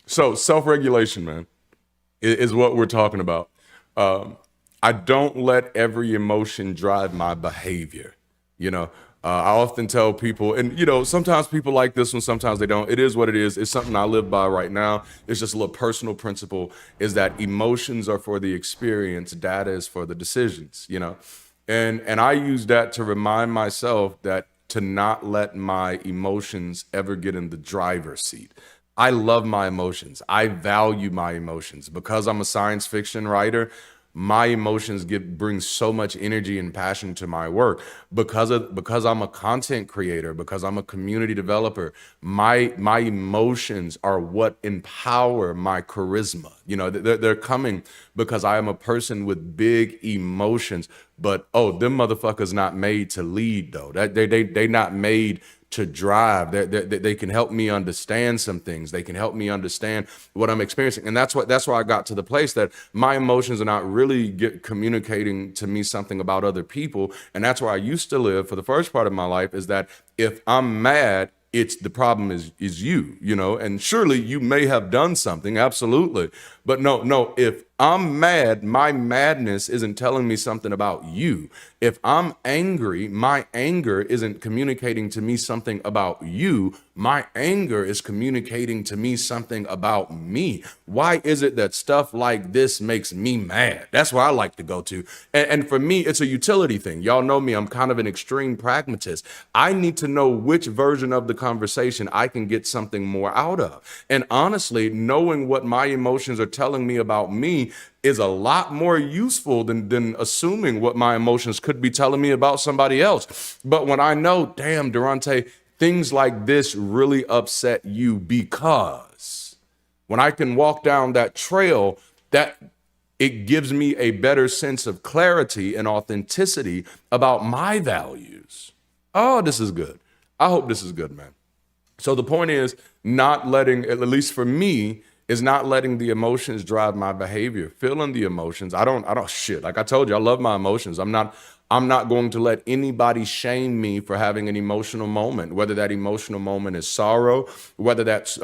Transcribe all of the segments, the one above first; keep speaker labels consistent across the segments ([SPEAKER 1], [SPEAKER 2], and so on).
[SPEAKER 1] So self-regulation, man, is what we're talking about. I don't let every emotion drive my behavior. You know, I often tell people, and sometimes people like this one, sometimes they don't. It is what it is. It's something I live by right now. It's just a little personal principle: is that emotions are for the experience, data is for the decisions. And I use that to remind myself that to not let my emotions ever get in the driver's seat. I love my emotions. I value my emotions because I'm a science fiction writer. My emotions bring so much energy and passion to my work because I'm a content creator, because I'm a community developer. My emotions are what empower my charisma. They're coming because I am a person with big emotions. But them motherfuckers not made to lead though. That they not made to drive. They can help me understand some things. They can help me understand what I'm experiencing. And that's why I got to the place that my emotions are not really communicating to me something about other people. And that's where I used to live for the first part of my life, is that if I'm mad, it's the problem is you, and surely you may have done something, absolutely. But no, if I'm mad, my madness isn't telling me something about you. If I'm angry, my anger isn't communicating to me something about you. My anger is communicating to me something about me. Why is it that stuff like this makes me mad? That's where I like to go to. And for me, it's a utility thing. Y'all know me, I'm kind of an extreme pragmatist. I need to know which version of the conversation I can get something more out of. And honestly, knowing what my emotions are telling me about me is a lot more useful than assuming what my emotions could be telling me about somebody else. But when I know, damn, Darante, things like this really upset you, because when I can walk down that trail, that it gives me a better sense of clarity and authenticity about my values. Oh, this is good. I hope this is good, man. So the point is not letting, at least for me, is not letting the emotions drive my behavior. Feeling the emotions. I don't shit. Like I told you, I love my emotions. I'm not going to let anybody shame me for having an emotional moment, whether that emotional moment is sorrow, whether that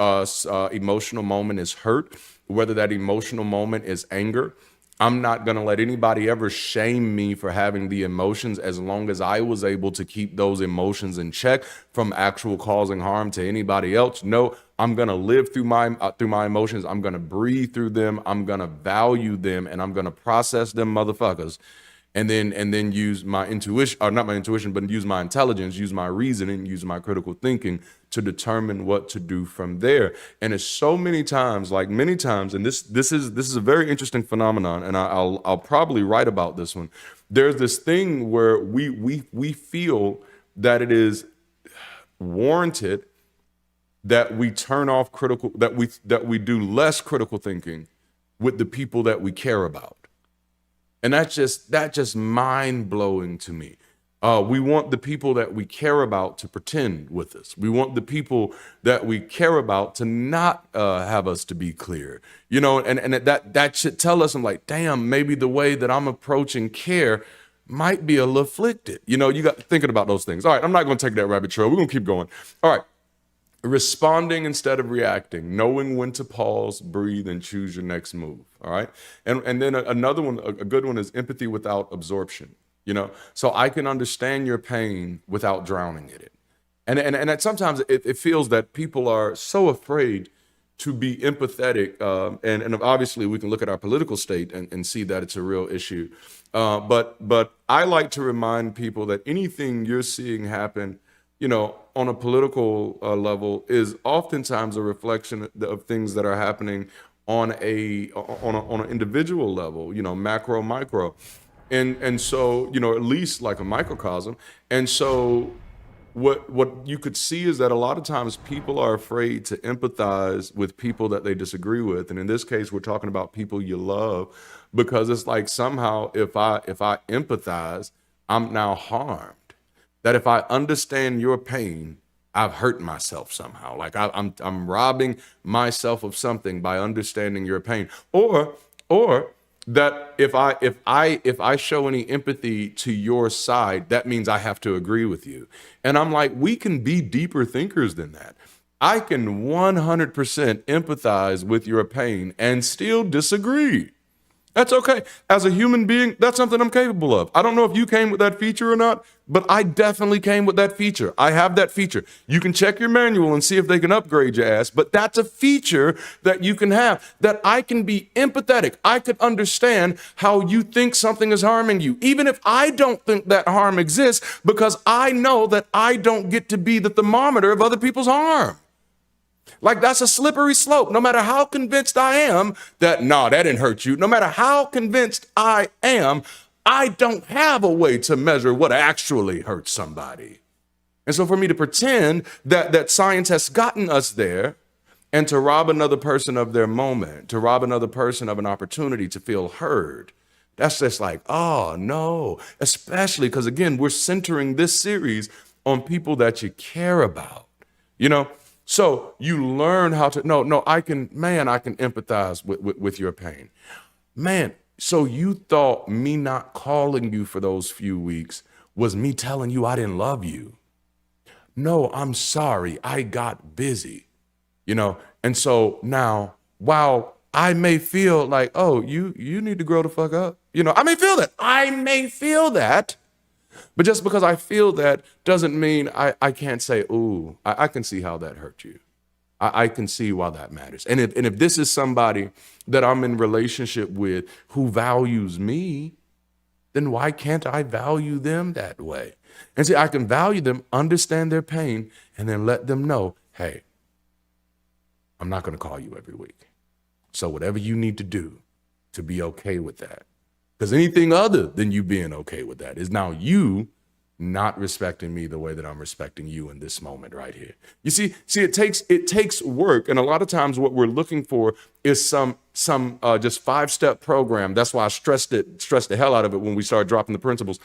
[SPEAKER 1] emotional moment is hurt, whether that emotional moment is anger. I'm not going to let anybody ever shame me for having the emotions, as long as I was able to keep those emotions in check from actual causing harm to anybody else. No, I'm going to live through my emotions. I'm going to breathe through them. I'm going to value them, and I'm going to process them motherfuckers. And then use my intuition, or not my intuition, but use my intelligence, use my reasoning, use my critical thinking to determine what to do from there. And it's so many times, like many times, and this is a very interesting phenomenon, and I'll probably write about this one. There's this thing where we feel that it is warranted that we turn off that we do less critical thinking with the people that we care about. And that's just mind blowing to me. We want the people that we care about to pretend with us. We want the people that we care about to not have us to be clear, and that should tell us, I'm like, damn, maybe the way that I'm approaching care might be a little afflicted. You got thinking about those things. All right, I'm not going to take that rabbit trail. We're going to keep going. All right. Responding instead of reacting, knowing when to pause, breathe, and choose your next move. All right. And then another one, a good one, is empathy without absorption. So I can understand your pain without drowning in it. And that sometimes it feels that people are so afraid to be empathetic. And obviously we can look at our political state and see that it's a real issue. But I like to remind people that anything you're seeing happen, on a political level, is oftentimes a reflection of things that are happening on an individual level, macro, micro. And so, at least like a microcosm. And so what you could see is that a lot of times people are afraid to empathize with people that they disagree with. And in this case, we're talking about people you love, because it's like somehow if I empathize, I'm now harmed. That if I understand your pain, I've hurt myself somehow. Like I'm robbing myself of something by understanding your pain. Or that if I show any empathy to your side, that means I have to agree with you. And I'm like, we can be deeper thinkers than that. I can 100% empathize with your pain and still disagree. That's okay. As a human being, that's something I'm capable of. I don't know if you came with that feature or not, but I definitely came with that feature. I have that feature. You can check your manual and see if they can upgrade your ass, but that's a feature that you can have, that I can be empathetic. I could understand how you think something is harming you, even if I don't think that harm exists, because I know that I don't get to be the thermometer of other people's harm. Like, that's a slippery slope. No matter how convinced I am that, no, that didn't hurt you. No matter how convinced I am, I don't have a way to measure what actually hurts somebody. And so for me to pretend that science has gotten us there and to rob another person of their moment, to rob another person of an opportunity to feel heard, that's just like, oh, no. Especially because, again, we're centering this series on people that you care about, you know? So you learn how to, I can empathize with your pain. Man, so you thought me not calling you for those few weeks was me telling you I didn't love you. No, I'm sorry, I got busy, And so now, while I may feel like, oh, you need to grow the fuck up. I may feel that. But just because I feel that doesn't mean I can't say, ooh, I can see how that hurt you. I can see why that matters. And if this is somebody that I'm in relationship with who values me, then why can't I value them that way? And see, I can value them, understand their pain, and then let them know, hey, I'm not going to call you every week. So whatever you need to do to be okay with that. Because anything other than you being okay with that is now you not respecting me the way that I'm respecting you in this moment right here. You see, it takes work, and a lot of times what we're looking for is some just 5-step program. That's why I stressed the hell out of it when we started dropping the principles.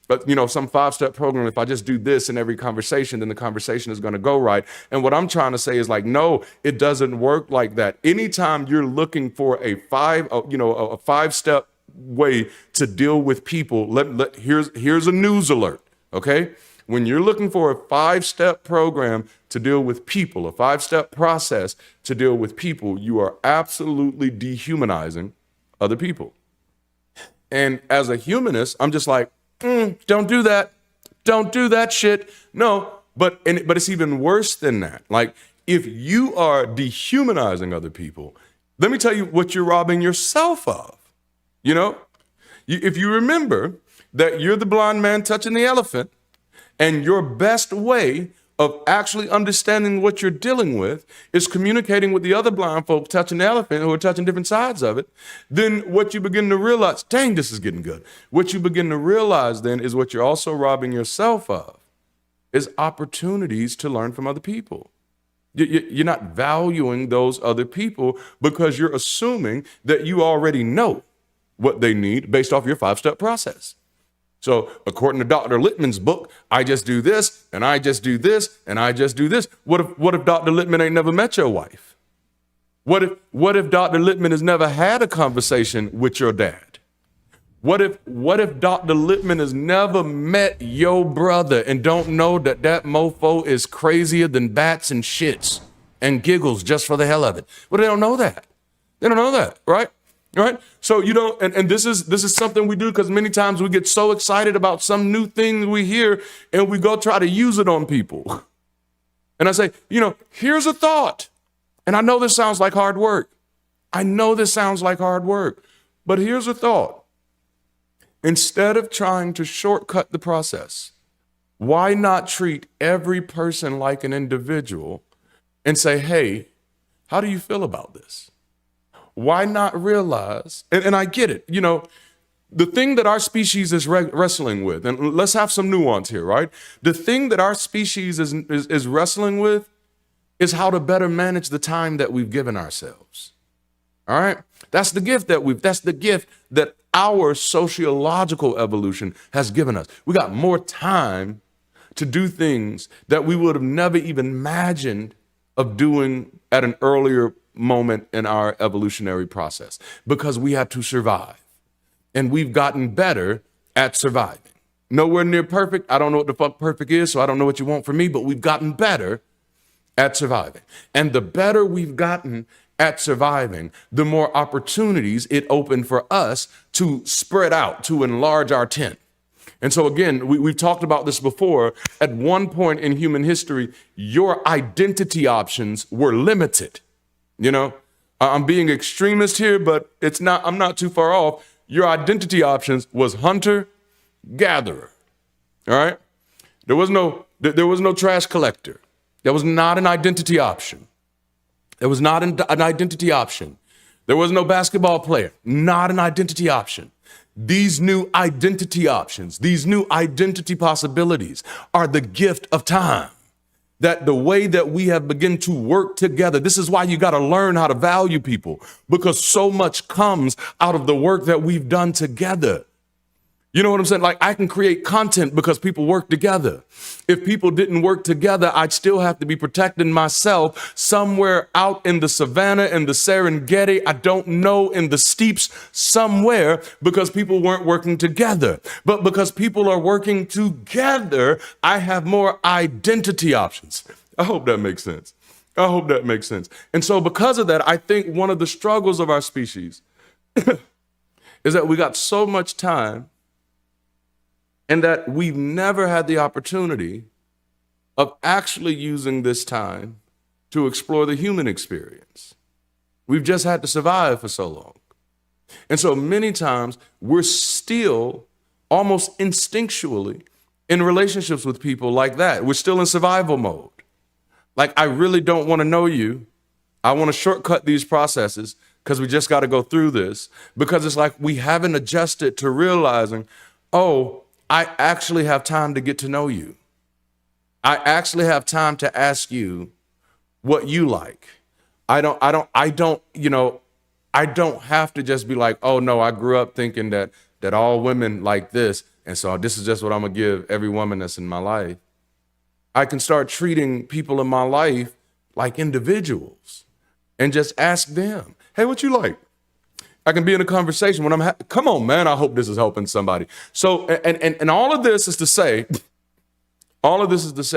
[SPEAKER 1] But some 5-step program. If I just do this in every conversation, then the conversation is going to go right. And what I'm trying to say is like, no, it doesn't work like that. Anytime you're looking for a 5-step way to deal with people, here's a news alert, okay? When you're looking for a 5-step program to deal with people, a 5-step process to deal with people, you are absolutely dehumanizing other people. And as a humanist, I'm just like, don't do that. Don't do that shit. No, but it's even worse than that. Like, if you are dehumanizing other people, let me tell you what you're robbing yourself of. If you remember that you're the blind man touching the elephant, and your best way of actually understanding what you're dealing with is communicating with the other blind folk touching the elephant who are touching different sides of it, then what you begin to realize, dang, this is getting good. What you begin to realize then is what you're also robbing yourself of is opportunities to learn from other people. You're not valuing those other people because you're assuming that you already know what they need based off your 5-step process. So according to Dr. Littman's book, I just do this, and I just do this, and I just do this. What if Dr. Littman ain't never met your wife? What if Dr. Littman has never had a conversation with your dad? What if Dr. Littman has never met your brother and don't know that mofo is crazier than bats and shits and giggles just for the hell of it? Well, they don't know that. They don't know that, right? Right? So, and this is something we do because many times we get so excited about some new thing we hear and we go try to use it on people. And I say, here's a thought. And I know this sounds like hard work. But here's a thought. Instead of trying to shortcut the process, why not treat every person like an individual and say, hey, how do you feel about this? Why not realize, and I get it, the thing that our species is wrestling with, and let's have some nuance here, right? The thing that our species is wrestling with is how to better manage the time that we've given ourselves. All right? That's the gift that our sociological evolution has given us. We got more time to do things that we would have never even imagined of doing at an earlier moment in our evolutionary process because we had to survive. And we've gotten better at surviving. Nowhere near perfect. I don't know what the fuck perfect is, so I don't know what you want from me, but we've gotten better at surviving. And the better we've gotten at surviving, the more opportunities it opened for us to spread out, to enlarge our tent. And so again, we've talked about this before. At one point in human history, your identity options were limited. You know, I'm being extremist here, but I'm not too far off. Your identity options was hunter, gatherer. All right. There was no trash collector. That was not an identity option. There was not an identity option. There was no basketball player, not an identity option. These new identity options, these new identity possibilities are the gift of time. That the way that we have begun to work together, this is why you got to learn how to value people, because so much comes out of the work that we've done together. You know what I'm saying? Like, I can create content because people work together. If people didn't work together, I'd still have to be protecting myself somewhere out in the savannah, in the Serengeti, I don't know, in the steeps somewhere, because people weren't working together. But because people are working together, I have more identity options. I hope that makes sense. I hope that makes sense. And so because of that, I think one of the struggles of our species is that we got so much time, and that we've never had the opportunity of actually using this time to explore the human experience. We've just had to survive for so long. And so many times we're still almost instinctually in relationships with people like that. We're still in survival mode. Like, I really don't want to know you. I want to shortcut these processes because we just got to go through this, because it's like we haven't adjusted to realizing, oh, I actually have time to get to know you. I actually have time to ask you what you like. I don't have to just be like, oh no, I grew up thinking that all women like this, and so this is just what I'm gonna give every woman that's in my life. I can start treating people in my life like individuals and just ask them, hey, what you like? I can be in a conversation when come on, man, I hope this is helping somebody. So, and all of this is to say,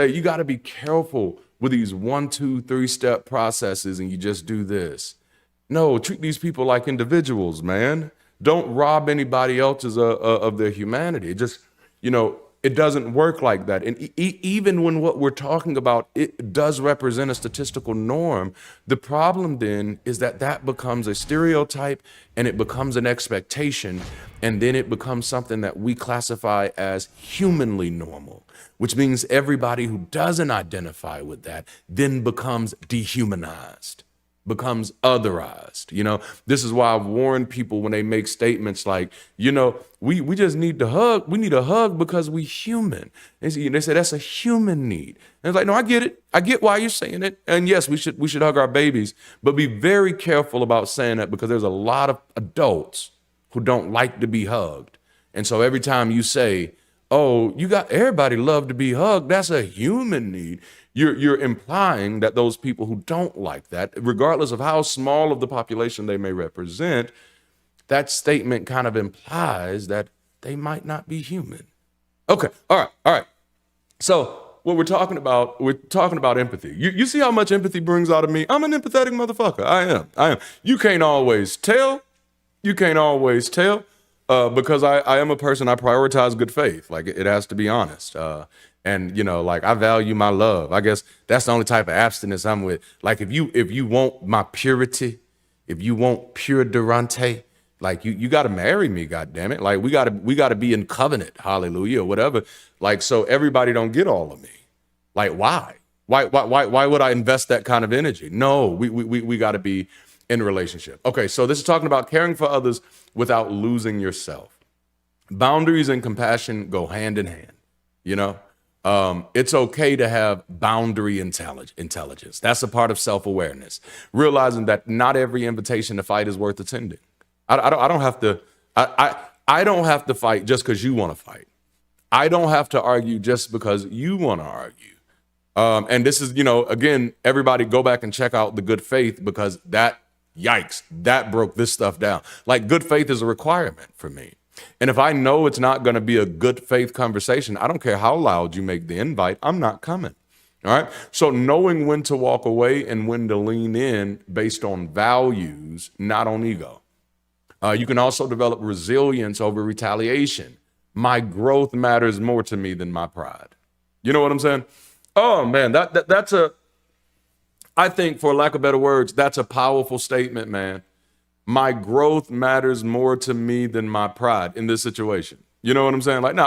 [SPEAKER 1] you got to be careful with these 1, 2, 3-step processes and you just do this. No, treat these people like individuals, man. Don't rob anybody else's of their humanity. It just, it doesn't work like that. And even when what we're talking about, it does represent a statistical norm, the problem then is that becomes a stereotype and it becomes an expectation. And then it becomes something that we classify as humanly normal, which means everybody who doesn't identify with that then becomes dehumanized, becomes otherized. This is why I've warned people when they make statements like, we just need to hug. We need a hug because we human. And they say that's a human need. And it's like, no, I get it. I get why you're saying it. And yes, we should hug our babies, but be very careful about saying that, because there's a lot of adults who don't like to be hugged. And so every time you say, oh, everybody love to be hugged, that's a human need, you're implying that those people who don't like that, regardless of how small of the population they may represent, that statement kind of implies that they might not be human. Okay, all right. So what we're talking about empathy. You see how much empathy brings out of me? I'm an empathetic motherfucker. I am. You can't always tell. Because I am a person, I prioritize good faith. Like, it has to be honest. And I value my love. I guess that's the only type of abstinence I'm with. Like, if you want my purity, if you want pure Darante, like you got to marry me, goddammit. Like, we got to be in covenant, hallelujah, or whatever. Like, so everybody don't get all of me. Like, why? Why would I invest that kind of energy? No, we got to be in a relationship. Okay, so this is talking about caring for others without losing yourself. Boundaries and compassion go hand in hand. It's okay to have boundary intelligence. That's a part of self-awareness. Realizing that not every invitation to fight is worth attending. I don't have to fight just because you want to fight. I don't have to argue just because you want to argue. And this is, again, everybody go back and check out the good faith, because that broke this stuff down. Like, good faith is a requirement for me. And if I know it's not going to be a good faith conversation, I don't care how loud you make the invite, I'm not coming. All right. So knowing when to walk away and when to lean in based on values, not on ego. You can also develop resilience over retaliation. My growth matters more to me than my pride. You know what I'm saying? Oh man, that's I think, for lack of better words, that's a powerful statement, man. My growth matters more to me than my pride in this situation. You know what I'm saying? Like, no,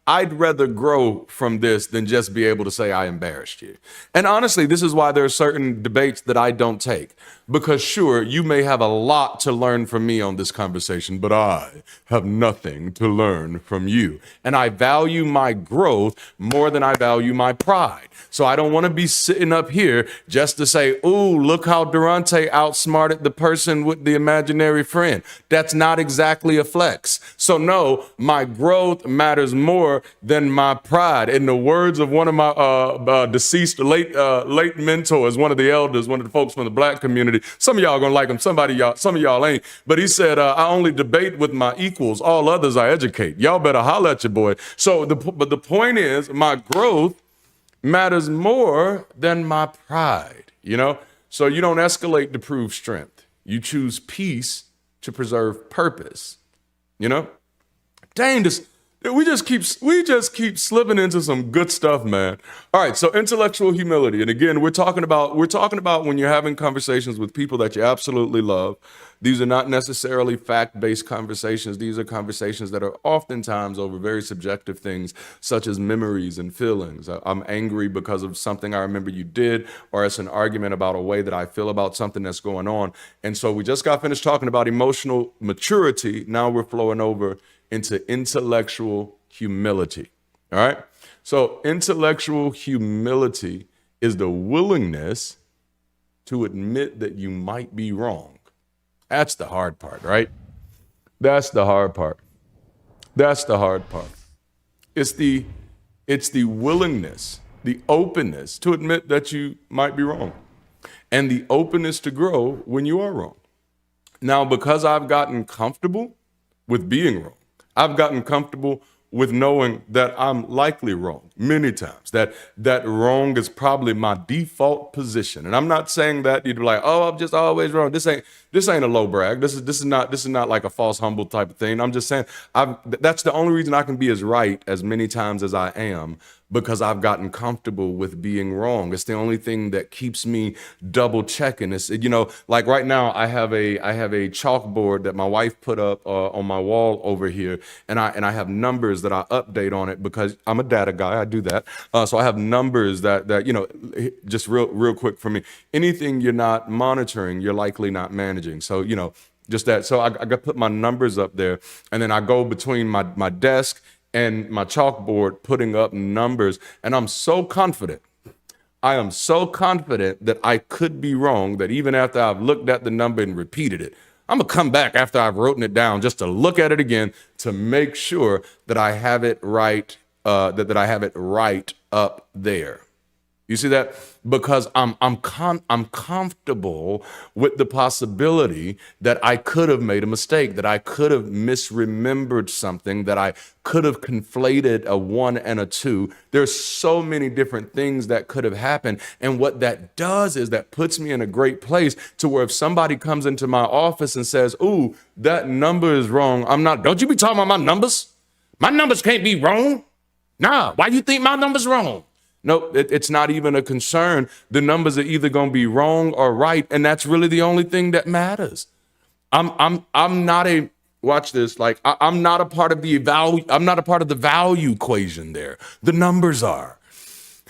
[SPEAKER 1] I'd rather grow from this than just be able to say I embarrassed you. And honestly, this is why there are certain debates that I don't take. Because sure, you may have a lot to learn from me on this conversation, but I have nothing to learn from you. And I value my growth more than I value my pride. So I don't want to be sitting up here just to say, ooh, look how Darante outsmarted the person with the imaginary friend. That's not exactly a flex. So no, my growth matters more than my pride. In the words of one of my deceased late mentors, one of the elders, one of the folks from the black community, some of y'all are gonna like him, some of y'all ain't, but he said, I only debate with my equals, all others I educate. Y'all better holler at your boy. So but the point is, my growth matters more than my pride, you know? So you don't escalate to prove strength. You choose peace to preserve purpose, you know? Dang, we just keep slipping into some good stuff, man. All right, so intellectual humility. And again, we're talking about when you're having conversations with people that you absolutely love. These are not necessarily fact-based conversations. These are conversations that are oftentimes over very subjective things, such as memories and feelings. I'm angry because of something I remember you did, or it's an argument about a way that I feel about something that's going on. And so we just got finished talking about emotional maturity. Now we're flowing over into intellectual humility. All right. So intellectual humility is the willingness to admit that you might be wrong. That's the hard part, right? That's the hard part. That's the hard part. It's the willingness, the openness to admit that you might be wrong, and the openness to grow when you are wrong. Now, because I've gotten comfortable with being wrong, I've gotten comfortable with knowing that I'm likely wrong many times, that wrong is probably my default position. And I'm not saying that you'd be like, oh, I'm just always wrong. This ain't a low brag. This is not like a false humble type of thing. I'm just saying that's the only reason I can be as right as many times as I am, because I've gotten comfortable with being wrong. It's the only thing that keeps me double checking. It's, you know, like right now I have a chalkboard that my wife put up on my wall over here, and I have numbers that I update on it because I'm a data guy. I do that. So I have numbers that you know, just real quick for me. Anything you're not monitoring, you're likely not managing. So, you know, just that. So I got put my numbers up there, and then I go between my desk and my chalkboard putting up numbers. And I'm so confident. I am so confident that I could be wrong, that even after I've looked at the number and repeated it, I'm gonna come back after I've written it down just to look at it again to make sure that I have it right, that I have it right up there. You see that? Because I'm comfortable with the possibility that I could have made a mistake, that I could have misremembered something, that I could have conflated a 1 and a 2. There's so many different things that could have happened. And what that does is that puts me in a great place to where if somebody comes into my office and says, ooh, that number is wrong, don't you be talking about my numbers? My numbers can't be wrong. Nah, why do you think my number's wrong? No, it's not even a concern. The numbers are either going to be wrong or right, and that's really the only thing that matters. I'm not a watch this. Like I'm not a part of the value. I'm not a part of the value equation there. The numbers are.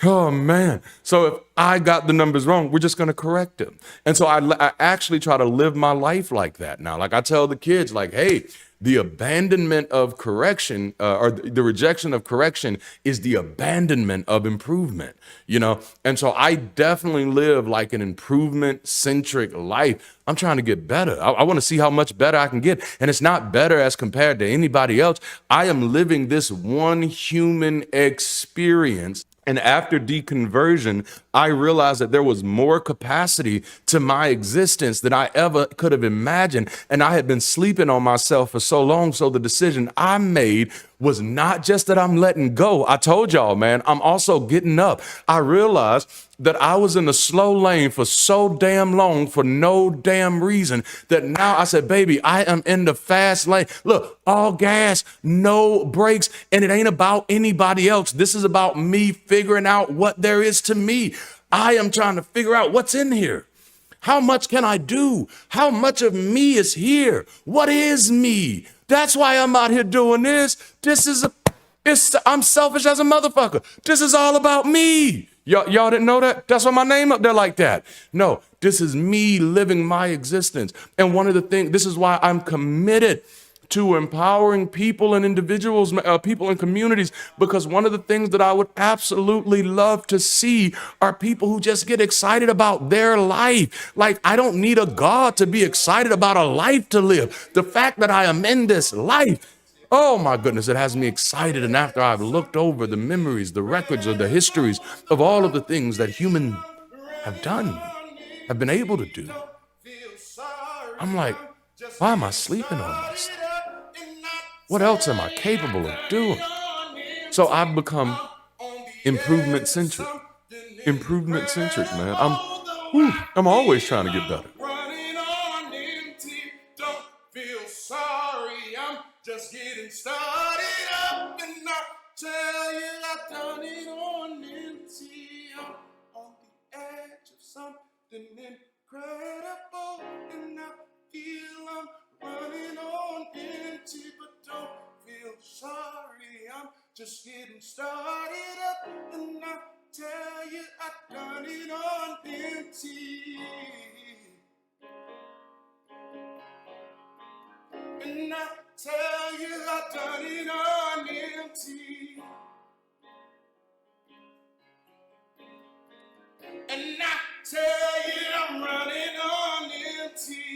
[SPEAKER 1] Oh man. So if I got the numbers wrong, we're just going to correct them. And so I actually try to live my life like that now. Like I tell the kids, like, hey, the abandonment of correction, or the rejection of correction, is the abandonment of improvement, you know? And so I definitely live like an improvement-centric life. I'm trying to get better. I want to see how much better I can get. And it's not better as compared to anybody else. I am living this one human experience. And after deconversion, I realized that there was more capacity to my existence than I ever could have imagined. And I had been sleeping on myself for so long. So the decision I made was not just that I'm letting go. I told y'all, man, I'm also getting up. I realized that I was in the slow lane for so damn long for no damn reason that now I said, baby, I am in the fast lane. Look, all gas, no brakes. And it ain't about anybody else. This is about me figuring out what there is to me. I am trying to figure out what's in here. How much can I do? How much of me is here? What is me? That's why I'm out here doing this. I'm selfish as a motherfucker. This is all about me. Y'all didn't know that? That's why my name up there like that. No, this is me living my existence. And one of the things, this is why I'm committed to empowering people and individuals, people and communities, because one of the things that I would absolutely love to see are people who just get excited about their life. Like, I don't need a God to be excited about a life to live. The fact that I am in this life, oh my goodness, it has me excited. And after I've looked over the memories, the records, or the histories of all of the things that humans have done, have been able to do, I'm like, why am I sleeping on this? What else am I capable of doing? So I've become improvement centric. Improvement centric, man. I'm always trying to get better. Running on empty, don't feel sorry. I'm just getting started up, and I tell you I've done it on empty. I'm on the edge of something incredible, and I feel I'm running on empty, but don't feel sorry. I'm just getting started up, and I tell you I've done it on empty. And I tell you I've done it on empty. And I tell you I'm running on empty.